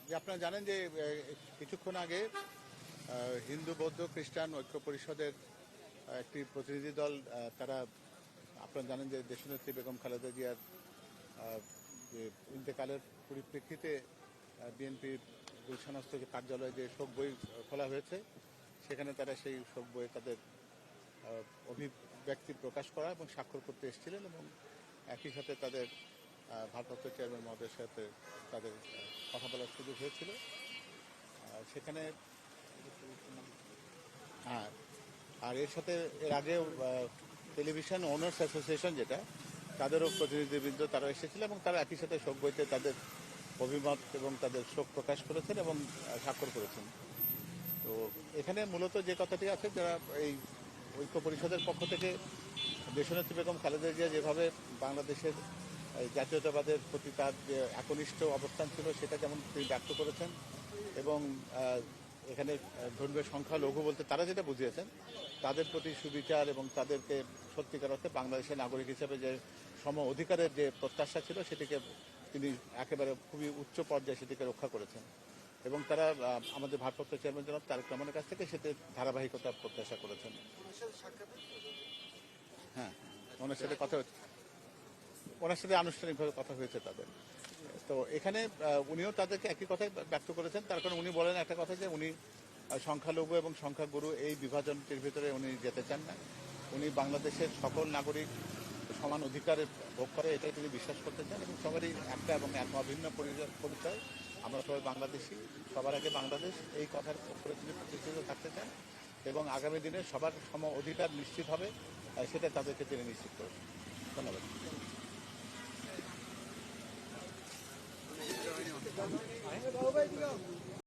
যে আপনারা জানেন যে কিছুক্ষণ আগে হিন্দু বৌদ্ধ খ্রিস্টান ঐক্য পরিষদের একটি প্রতিনিধি দল তারা আপনারা জানেন যে দেশনেত্রী বেগম খালেদা জিয়ার যে ইন্তেকালের পরিপ্রেক্ষিতে বিএনপির গুলশানস্থ যে কার্যালয়ে যে শোক বই খোলা হয়েছে সেখানে তারা সেই শোক বইয়ে তাদের অভিব্যক্তি প্রকাশ করা এবং স্বাক্ষর করতে এসেছিলেন এবং একই সাথে তাদের ভারপ্রাপ্ত চেয়ারম্যান মহোদয়ের সাথে তাদের কথা বলার সুযোগ হয়েছিল। সেখানে হ্যাঁ, আর এর সাথে এর আগেও টেলিভিশন ওনার্স অ্যাসোসিয়েশন যেটা তাদেরও প্রতিনিধিবৃন্দ তারা এসেছিল এবং তারা একই সাথে শোক বইতে তাদের অভিমত এবং তাদের শোক প্রকাশ করেছেন এবং স্বাক্ষর করেছেন। তো এখানে মূলত যে কথাটি আছে যারা এই ঐক্য পরিষদের পক্ষ থেকে দেশনেত্রী বেগম খালেদা জিয়া যেভাবে বাংলাদেশের জাতীয়তাবাদের প্রতি তার যে একনিষ্ঠ অবস্থান ছিল সেটা যেমন তিনি ব্যক্ত করেছেন এবং এখানে ধর্মীয় সংখ্যালঘু বলতে তারা যেটা বুঝিয়েছেন তাদের প্রতি সুবিচার এবং তাদেরকে সত্যিকার অর্থে বাংলাদেশের নাগরিক হিসেবে যে সম অধিকারের যে প্রত্যাশা ছিল সেটিকে তিনি একেবারে খুবই উচ্চ পর্যায়ে সেটিকে রক্ষা করেছেন এবং তারা আমাদের ভারপ্রাপ্ত চেয়ারম্যান জনাব তারেক রহমানের কাছ থেকে সেটি ধারাবাহিকতা প্রত্যাশা করেছেন। হ্যাঁ, ওনার সাথে কথা হচ্ছে, ওনার সাথে আনুষ্ঠানিকভাবে কথা হয়েছে তাদের। তো এখানে উনিও তাদেরকে একই কথাই ব্যক্ত করেছেন, তার কারণ উনি বলেন একটা কথা যে উনি সংখ্যালঘু এবং সংখ্যাগুরু এই বিভাজনটির ভিতরে উনি যেতে চান না। উনি বাংলাদেশের সকল নাগরিক সমান অধিকারে ভোগ করে এটাই তিনি বিশ্বাস করতে চান এবং সবারই একটা এবং এক অভিন্ন পরিচয়, আমরা সবাই বাংলাদেশি, সবার আগে বাংলাদেশ, এই কথার উপরে তিনি প্রতিষ্ঠিত থাকতে চান এবং আগামী দিনে সবার সম অধিকার নিশ্চিত হবে সেটা তাদেরকে তিনি নিশ্চিত করেছেন। ধন্যবাদ।